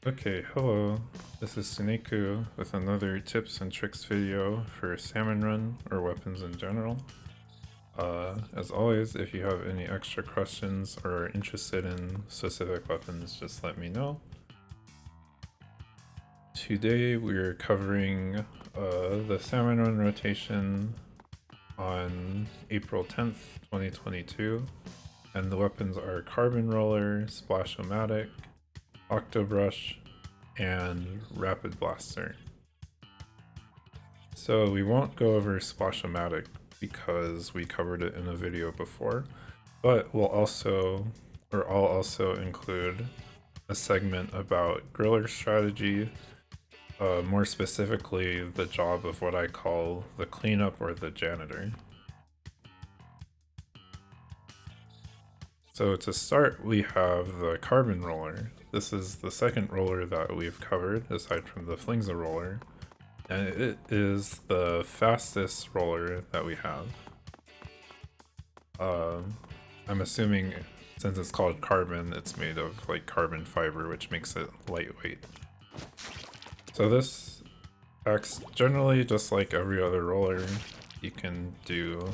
Okay, hello. This is Suneku with another tips and tricks video for salmon run or weapons in general. As always, if you have any extra questions or are interested in specific weapons, just let me know. Today we're covering the salmon run rotation on April 10th, 2022, and the weapons are Carbon Roller, Splashomatic, Octobrush, and Rapid Blaster. So we won't go over Splashomatic because we covered it in a video before, but I'll also include a segment about griller strategy, more specifically the job of what I call the cleanup or the janitor. So to start, we have the carbon roller. This is the second roller that we've covered, aside from the flingza roller, and it is the fastest roller that we have. I'm assuming since it's called carbon, it's made of like carbon fiber, which makes it lightweight. So this acts generally just like every other roller. You can do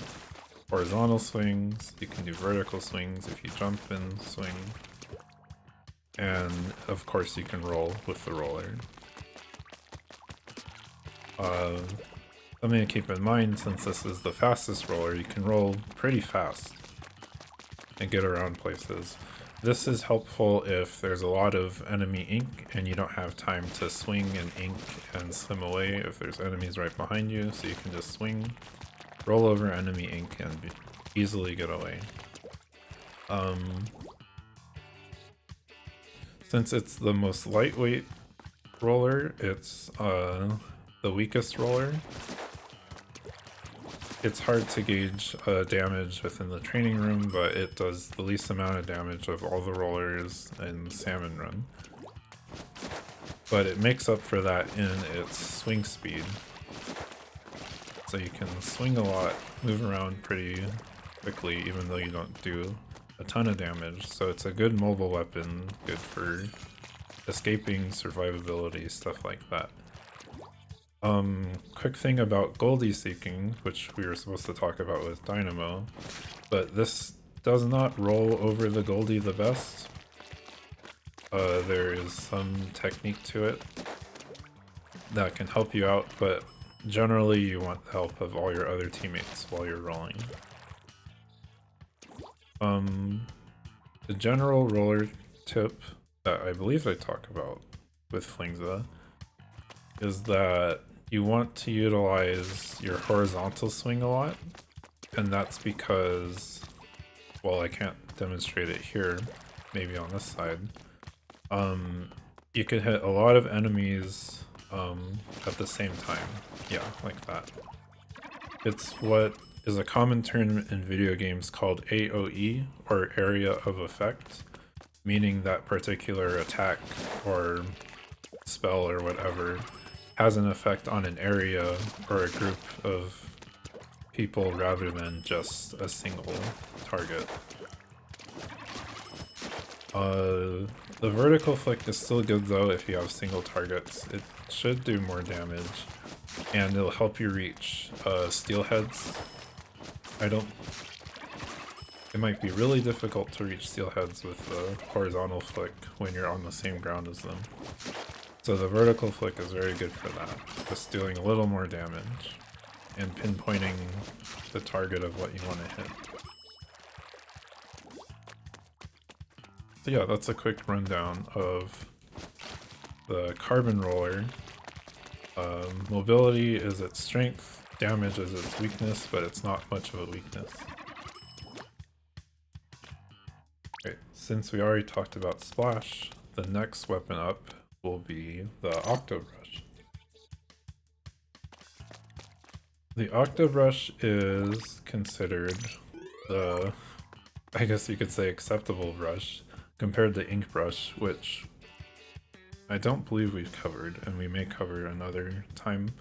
horizontal swings, you can do vertical swings if you jump and swing, and of course you can roll with the roller. Something to keep in mind, since this is the fastest roller, you can roll pretty fast and get around places. This is helpful if there's a lot of enemy ink and you don't have time to swing and ink and swim away if there's enemies right behind you, so you can just swing, roll over enemy ink, and easily get away. Since it's the most lightweight roller, it's the weakest roller. It's hard to gauge damage within the training room, but it does the least amount of damage of all the rollers in Salmon Run. But it makes up for that in its swing speed. So you can swing a lot, move around pretty quickly, even though you don't do a ton of damage. So it's a good mobile weapon, good for escaping, survivability, stuff like that. Quick thing about Goldie seeking, which we were supposed to talk about with Dynamo, but this does not roll over the Goldie the best. There is some technique to it that can help you out, but generally you want the help of all your other teammates while you're rolling. The general roller tip that I believe I talk about with Flingza is that you want to utilize your horizontal swing a lot, and that's because, well, I can't demonstrate it here, maybe on this side, you can hit a lot of enemies at the same time. Yeah, like that. It's what is a common term in video games called AoE, or Area of Effect, meaning that particular attack or spell or whatever has an effect on an area or a group of people rather than just a single target. The vertical flick is still good though if you have single targets. It should do more damage, and it'll help you reach steelheads. It might be really difficult to reach steelheads with the horizontal flick when you're on the same ground as them. So the vertical flick is very good for that, just doing a little more damage and pinpointing the target of what you want to hit. So yeah, that's a quick rundown of the carbon roller. Mobility is its strength, damage is its weakness, but it's not much of a weakness. Okay, since we already talked about Splash, the next weapon up will be the Octobrush. The Octobrush is considered the, I guess you could say, acceptable brush compared to Ink Brush, which I don't believe we've covered, and we may cover another time.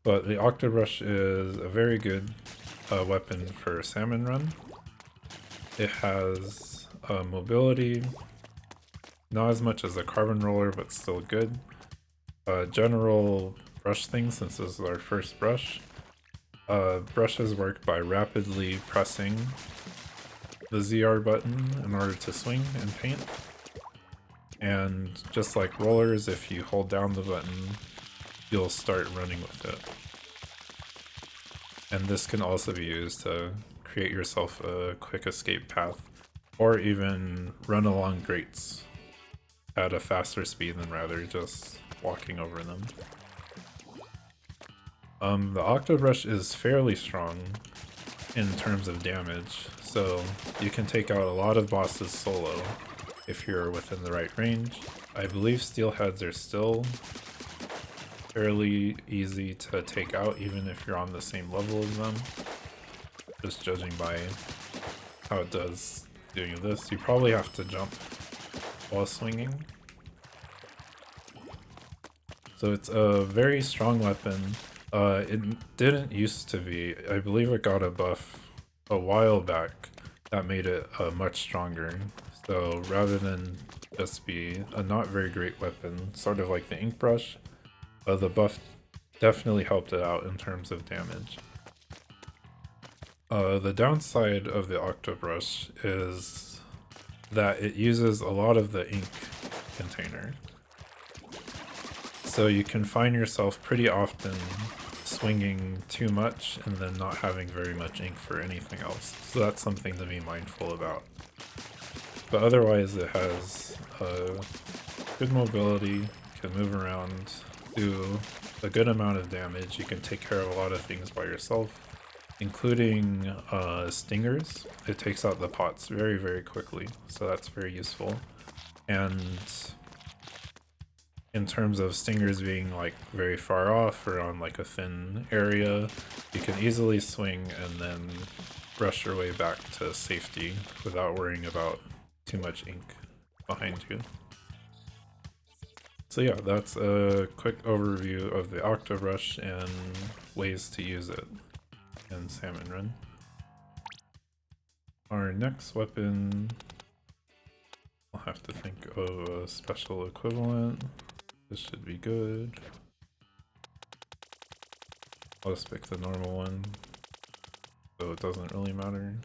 But the Octobrush is a very good weapon for Salmon Run. It has mobility, Not as much as a carbon roller, but still good. General brush thing, since this is our first brush. Brushes work by rapidly pressing the ZR button in order to swing and paint. And just like rollers, if you hold down the button, you'll start running with it. And this can also be used to create yourself a quick escape path, or even run along grates at a faster speed than rather just walking over them. The Octobrush is fairly strong in terms of damage, so you can take out a lot of bosses solo if you're within the right range. I believe steelheads are still fairly easy to take out even if you're on the same level as them, just judging by how it does doing this. You probably have to jump while swinging. So it's a very strong weapon. It didn't used to be. I believe it got a buff a while back that made it much stronger. So rather than just be a not very great weapon, sort of like the ink brush, the buff definitely helped it out in terms of damage. The downside of the Octobrush is that it uses a lot of the ink container. So you can find yourself pretty often swinging too much and then not having very much ink for anything else. So that's something to be mindful about. But otherwise it has good mobility, can move around, do a good amount of damage. You can take care of a lot of things by yourself, including stingers. It takes out the pots very, very quickly, so that's very useful. And in terms of stingers being like very far off or on like a thin area, you can easily swing and then brush your way back to safety without worrying about too much ink behind you. So yeah, that's a quick overview of the Octobrush and ways to use it in Salmon Run. Our next weapon, I'll have to think of a special equivalent. This should be good. I'll just pick the normal one, so it doesn't really matter.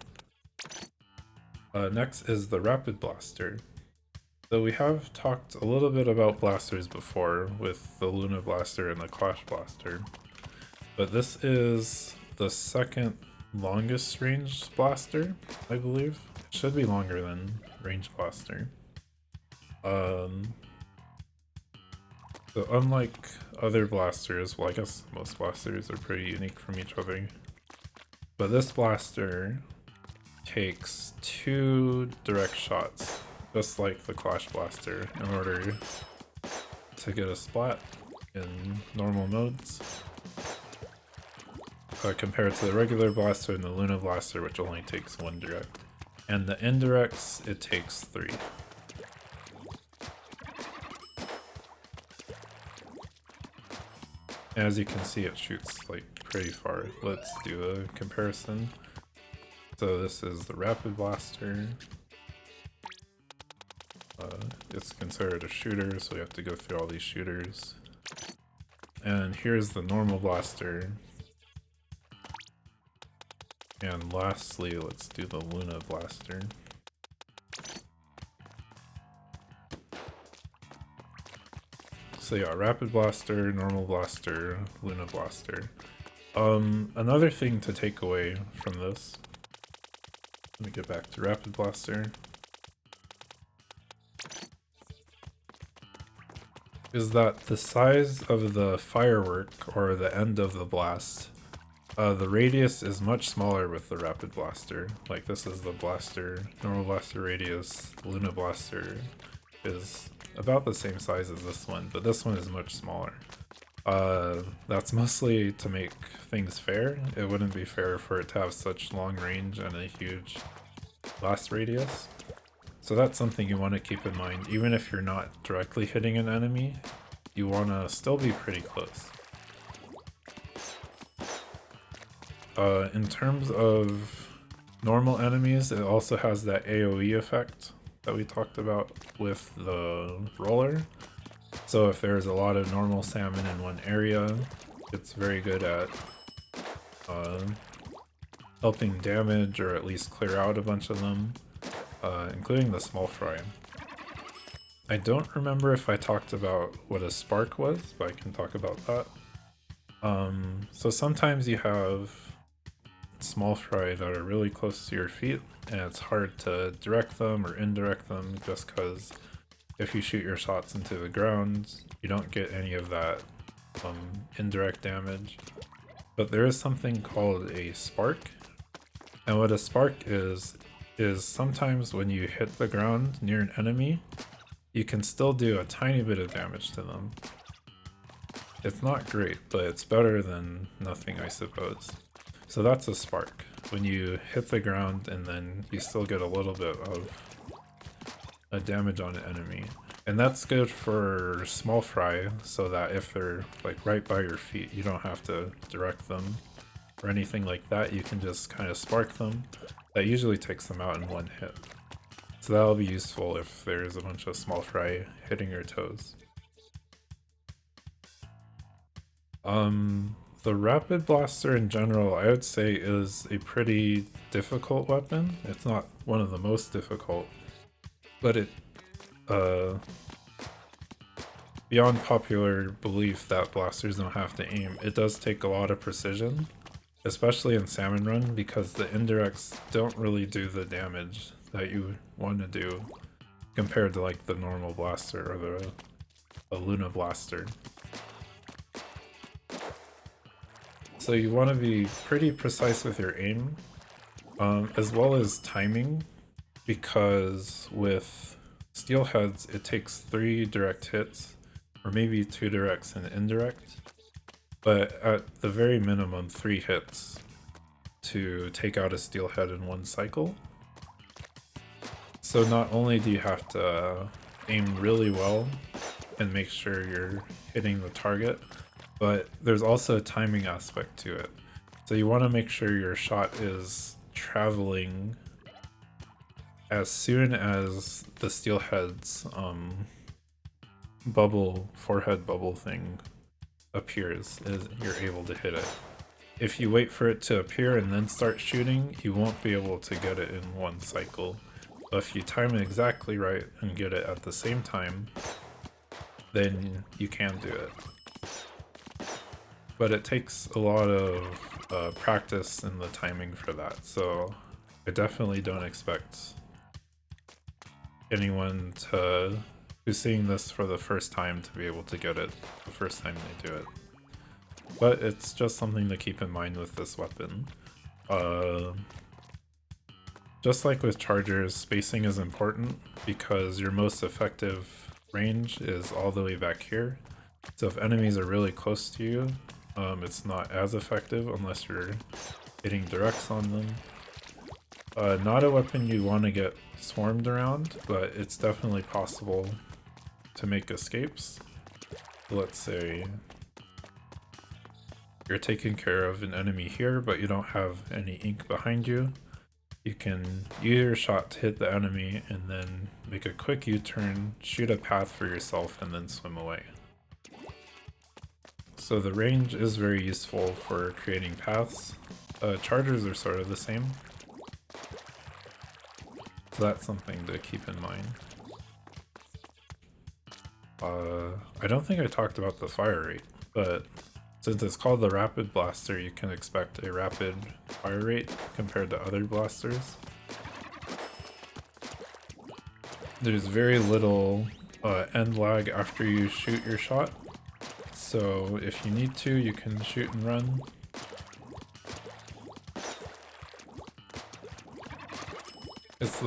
Next is the Rapid Blaster. So we have talked a little bit about blasters before with the Luna Blaster and the Clash Blaster, but this is the second longest range blaster, I believe. It should be longer than range blaster. So unlike other blasters, well I guess most blasters are pretty unique from each other, but this blaster takes 2 direct shots, just like the Clash Blaster, in order to get a splat in normal modes, compared to the regular blaster and the Luna Blaster, which only takes 1 direct. And the indirects, it takes 3. As you can see, it shoots like pretty far. Let's do a comparison. So this is the Rapid Blaster. It's considered a shooter, so we have to go through all these shooters. And here's the normal blaster. And lastly, let's do the Luna Blaster. So yeah, Rapid Blaster, Normal Blaster, Luna Blaster. Another thing to take away from this, let me get back to Rapid Blaster, is that the size of the firework, or the end of the blast, the radius is much smaller with the Rapid Blaster. Like this is the blaster, Normal Blaster radius, Luna Blaster is about the same size as this one, but this one is much smaller. That's mostly to make things fair. It wouldn't be fair for it to have such long range and a huge blast radius. So that's something you want to keep in mind. Even if you're not directly hitting an enemy, you want to still be pretty close. In terms of normal enemies, it also has that AoE effect that we talked about with the roller. So if there's a lot of normal salmon in one area, it's very good at helping damage or at least clear out a bunch of them, including the small fry. I don't remember if I talked about what a spark was, but I can talk about that. So sometimes you have small fry that are really close to your feet, and it's hard to direct them or indirect them just because if you shoot your shots into the ground, you don't get any of that indirect damage. But there is something called a spark, and what a spark is sometimes when you hit the ground near an enemy, you can still do a tiny bit of damage to them. It's not great, but it's better than nothing, I suppose. So that's a spark, when you hit the ground and then you still get a little bit of a damage on an enemy. And that's good for small fry, so that if they're like right by your feet, you don't have to direct them or anything like that. You can just kind of spark them. That usually takes them out in one hit. So that'll be useful if there's a bunch of small fry hitting your toes. The rapid blaster in general, I would say, is a pretty difficult weapon. It's not one of the most difficult, but it beyond popular belief that blasters don't have to aim, it does take a lot of precision, especially in Salmon Run, because the indirects don't really do the damage that you want to do compared to like the normal blaster or the Luna blaster. So you want to be pretty precise with your aim, as well as timing, because with steelheads it takes 3 direct hits, or maybe 2 directs and indirect, but at the very minimum 3 hits to take out a steelhead in one cycle. So not only do you have to aim really well and make sure you're hitting the target, but there's also a timing aspect to it. So you want to make sure your shot is traveling as soon as the steelhead's forehead bubble thing appears, is you're able to hit it. If you wait for it to appear and then start shooting, you won't be able to get it in one cycle. But if you time it exactly right and get it at the same time, then you can do it. But it takes a lot of practice in the timing for that, so I definitely don't expect anyone who's seeing this for the first time to be able to get it the first time they do it. But it's just something to keep in mind with this weapon. Just like with chargers, spacing is important because your most effective range is all the way back here. So if enemies are really close to you, it's not as effective unless you're hitting directs on them. Not a weapon you want to get swarmed around, but it's definitely possible to make escapes. Let's say you're taking care of an enemy here, but you don't have any ink behind you. You can use your shot to hit the enemy and then make a quick U-turn, shoot a path for yourself, and then swim away. So the range is very useful for creating paths. Chargers are sort of the same. So that's something to keep in mind. I don't think I talked about the fire rate, but since it's called the Rapid Blaster, you can expect a rapid fire rate compared to other blasters. There's very little end lag after you shoot your shot, so if you need to, you can shoot and run. It's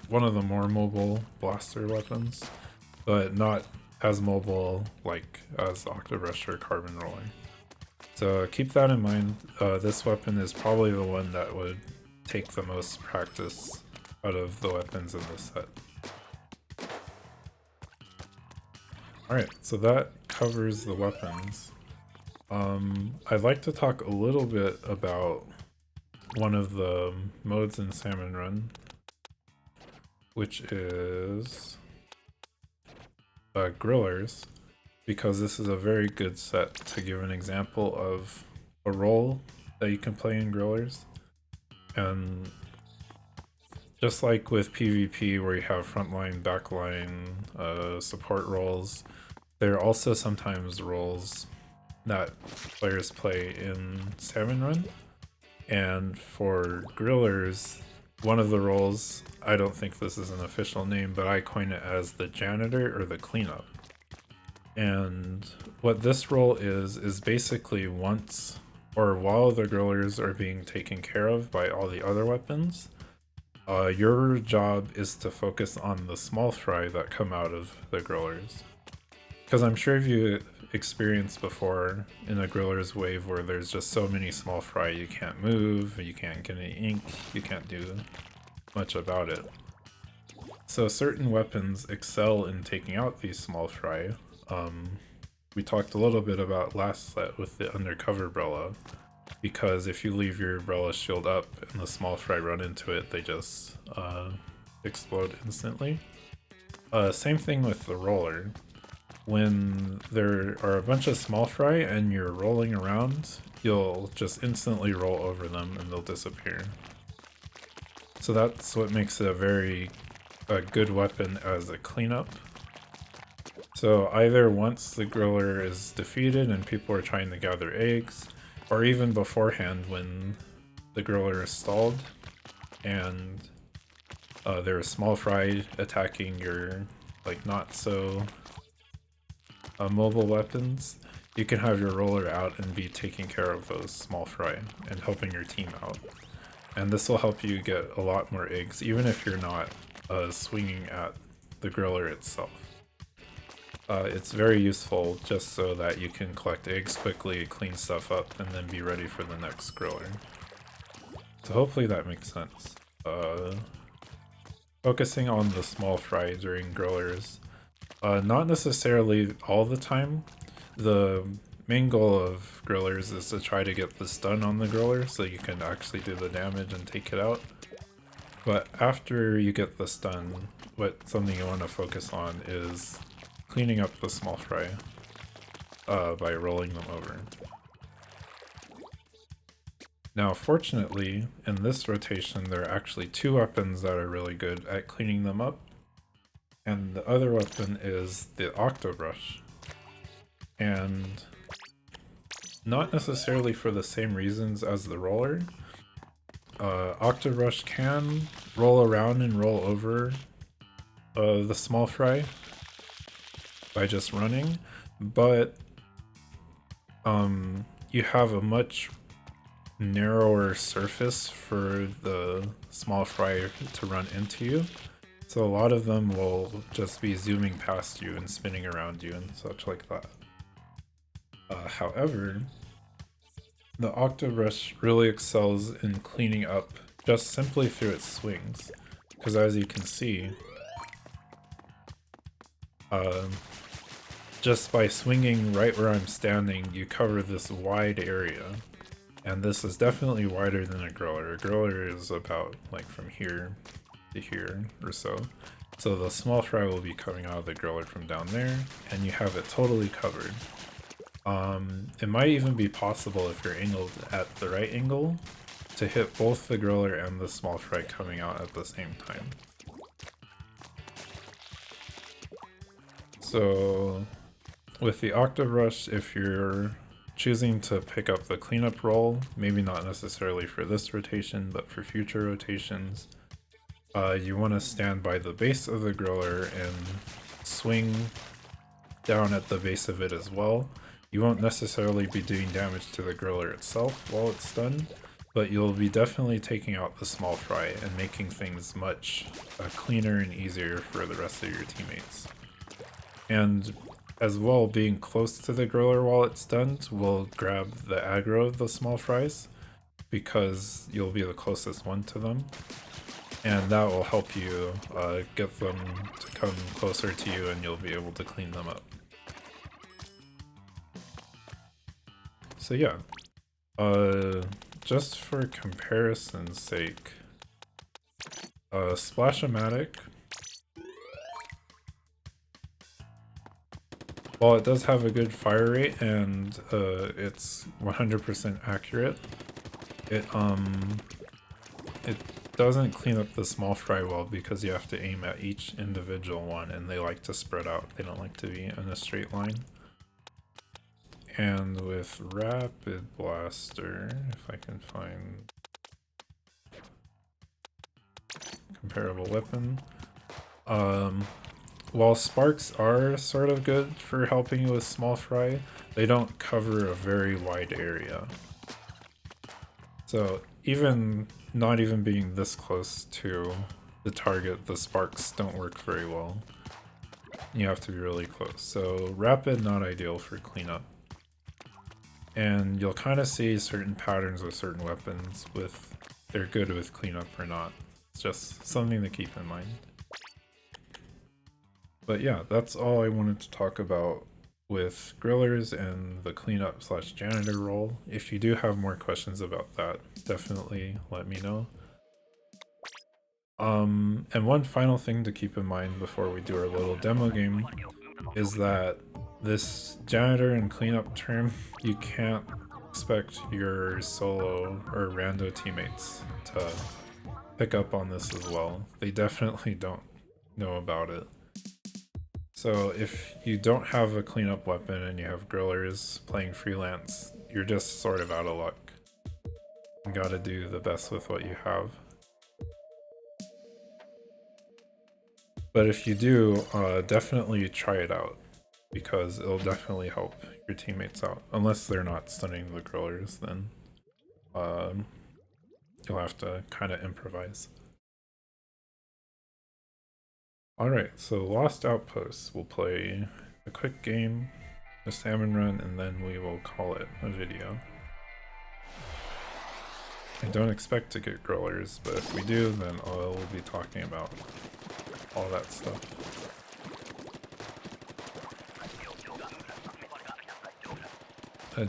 one of the more mobile blaster weapons, but not as mobile like as Octobrush or Carbon Roller. So keep that in mind. This weapon is probably the one that would take the most practice out of the weapons in this set. Alright, so that covers the weapons. I'd like to talk a little bit about one of the modes in Salmon Run. which is grillers, because this is a very good set to give an example of a role that you can play in grillers. And just like with PvP where you have frontline, backline, support roles, there are also sometimes roles that players play in Salmon Run. And for grillers, one of the roles, I don't think this is an official name, but I coin it as the janitor or the cleanup. And what this role is basically once or while the grillers are being taken care of by all the other weapons, your job is to focus on the small fry that come out of the grillers. Because I'm sure if you experienced before in a griller's wave where there's just so many small fry, you can't move, you can't get any ink, you can't do much about it. So certain weapons excel in taking out these small fry. We talked a little bit about last set with the undercover umbrella, because if you leave your umbrella shield up and the small fry run into it, they just explode instantly. Same thing with the roller. When there are a bunch of small fry and you're rolling around, you'll just instantly roll over them and they'll disappear. So that's what makes it a very good weapon as a cleanup. So either once the griller is defeated and people are trying to gather eggs, or even beforehand when the griller is stalled and there is small fry attacking your like not so mobile weapons, you can have your roller out and be taking care of those small fry and helping your team out. And this will help you get a lot more eggs, even if you're not swinging at the griller itself. It's very useful just so that you can collect eggs quickly, clean stuff up, and then be ready for the next griller. So hopefully that makes sense. Focusing on the small fry during grillers, not necessarily all the time. The main goal of grillers is to try to get the stun on the griller so you can actually do the damage and take it out. But after you get the stun, something you want to focus on is cleaning up the small fry by rolling them over. Now fortunately, in this rotation there are actually two weapons that are really good at cleaning them up. And the other weapon is the Octobrush. And not necessarily for the same reasons as the roller. Octobrush can roll around and roll over the small fry by just running, but you have a much narrower surface for the small fry to run into you. So a lot of them will just be zooming past you and spinning around you and such like that. However, the Octobrush really excels in cleaning up just simply through its swings. Because as you can see, just by swinging right where I'm standing, you cover this wide area. And this is definitely wider than a griller. A griller is about like from here to here or so. So the small fry will be coming out of the griller from down there, and you have it totally covered. It might even be possible if you're angled at the right angle to hit both the griller and the small fry coming out at the same time. So with the Octobrush, if you're choosing to pick up the cleanup role, maybe not necessarily for this rotation, but for future rotations, you want to stand by the base of the griller and swing down at the base of it as well. You won't necessarily be doing damage to the griller itself while it's stunned, but you'll be definitely taking out the small fry and making things much cleaner and easier for the rest of your teammates. And as well, being close to the griller while it's stunned will grab the aggro of the small fries, because you'll be the closest one to them. And that will help you get them to come closer to you, and you'll be able to clean them up. So yeah, just for comparison's sake, Splashomatic while it does have a good fire rate and it's 100% accurate, it doesn't clean up the small fry well because you have to aim at each individual one and they like to spread out. They don't like to be in a straight line. And with Rapid Blaster, if I can find comparable weapon, while sparks are sort of good for helping you with small fry, they don't cover a very wide area. So even not even being this close to the target, the sparks don't work very well. You have to be really close. So rapid, not ideal for cleanup. And you'll kind of see certain patterns with certain weapons with they're good with cleanup or not. It's just something to keep in mind. But yeah, that's all I wanted to talk about with grillers and the cleanup slash janitor role. If you do have more questions about that, definitely let me know. And one final thing to keep in mind before we do our little demo game is that this janitor and cleanup term, you can't expect your solo or rando teammates to pick up on this as well. They definitely don't know about it. So if you don't have a cleanup weapon and you have grillers playing freelance, you're just sort of out of luck. You gotta do the best with what you have. But if you do, definitely try it out, because it'll definitely help your teammates out. Unless they're not stunning the grillers, then you'll have to kind of improvise. Alright, so Lost Outposts. We'll play a quick game, a salmon run, and then we will call it a video. I don't expect to get grillers, but if we do, then I'll be talking about all that stuff.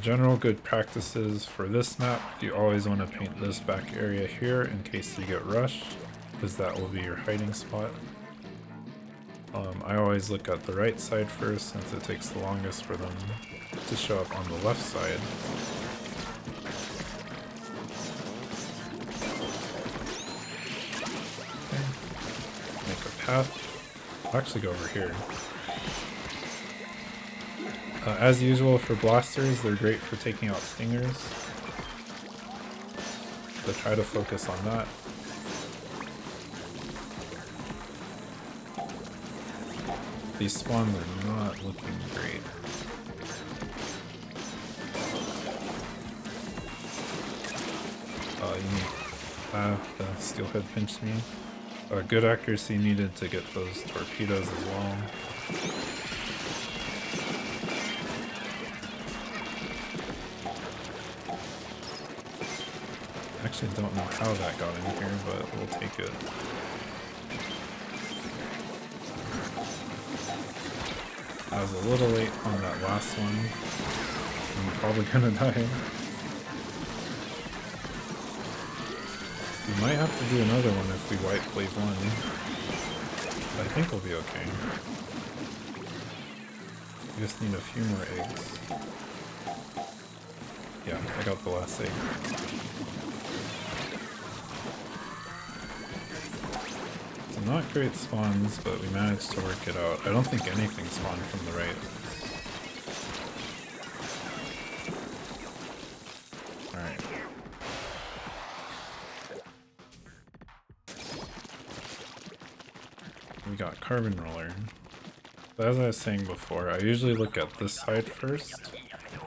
General good practices for this map, you always want to paint this back area here in case you get rushed, because that will be your hiding spot. I always look at the right side first since it takes the longest for them to show up on the left side. Okay. Make a path. I'll actually go over here. As usual for blasters, they're great for taking out stingers. So try to focus on that. These spawns are not looking great. The steelhead pinched me. Good accuracy needed to get those torpedoes as well. Actually don't know how that got in here, but we'll take it. I was a little late on that last one. I'm probably gonna die. We might have to do another one if we wipe Blaze 1. But I think we'll be okay. We just need a few more eggs. Yeah, I got the last egg. So not great spawns, but we managed to work it out. I don't think anything spawned from the right. Alright. We got carbon roller. But as I was saying before, I usually look at this side first,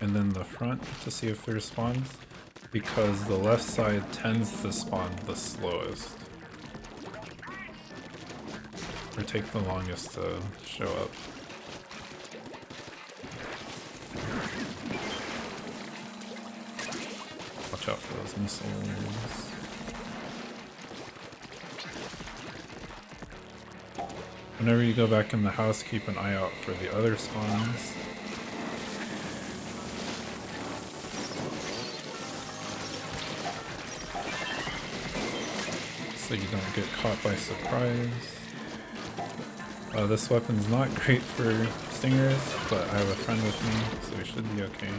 and then the front to see if there's spawns, because the left side tends to spawn the slowest. Or take the longest to show up. Watch out for those missiles. Whenever you go back in the house, keep an eye out for the other spawns. So you don't get caught by surprise. This weapon's not great for stingers, but I have a friend with me, so we should be okay.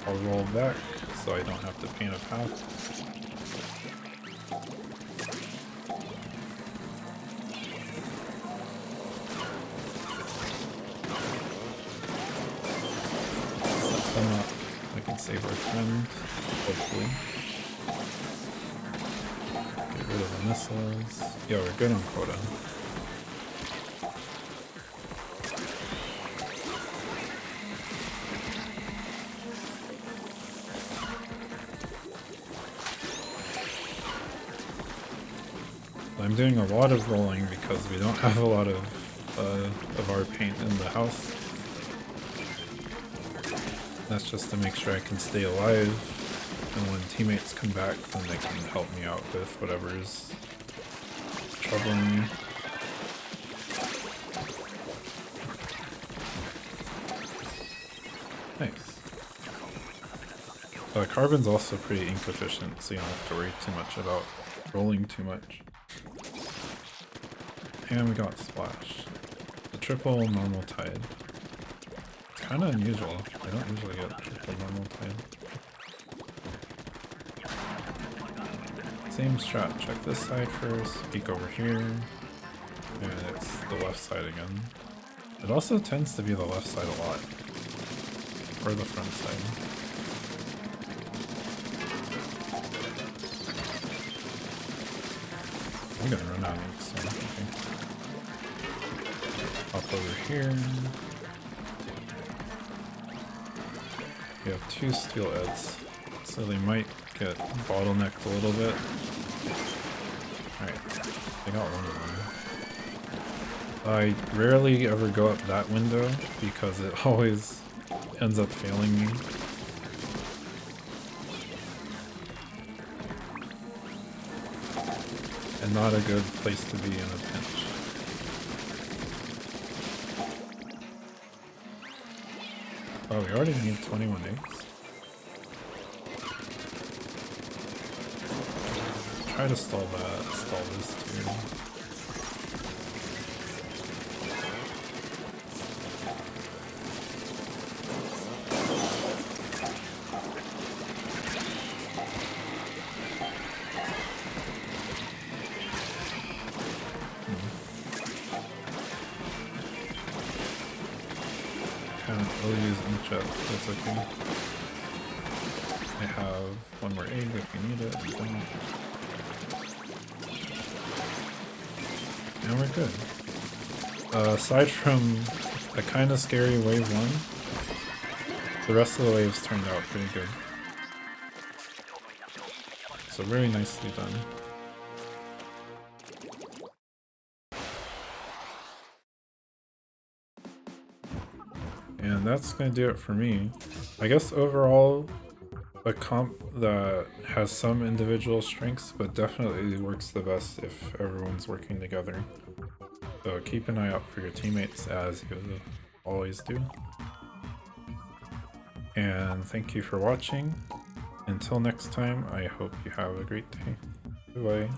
I'll roll back so I don't have to paint a path. Set them up. We can save our friend, hopefully. Get rid of the missiles. Yeah, we're good on quota. I'm doing a lot of rolling because we don't have a lot of our paint in the house. That's just to make sure I can stay alive, and when teammates come back, then they can help me out with whatever's troubling me. Nice. Carbon's also pretty ink efficient, so you don't have to worry too much about rolling too much. And we got Splash. The triple normal tide. It's kind of unusual. I don't usually get triple normal tide. Same strat. Check this side first, peek over here, and it's the left side again. It also tends to be the left side a lot. Or the front side. I'm gonna run out of ink soon, I think. Hop over here. We have 2 steel eds, so they might get bottlenecked a little bit. Alright, I got one of them. I rarely ever go up that window because it always ends up failing me. And not a good place to be in a pinch. Oh, we already need 21 eggs. Try to stall this too. I'll use inkjet, that's okay. I have one more egg if you need it. And we're good. Aside from a kind of scary wave 1, the rest of the waves turned out pretty good. So very nicely done. And that's gonna do it for me. I guess overall, a comp that has some individual strengths, but definitely works the best if everyone's working together. So keep an eye out for your teammates as you always do. And thank you for watching. Until next time, I hope you have a great day. Goodbye.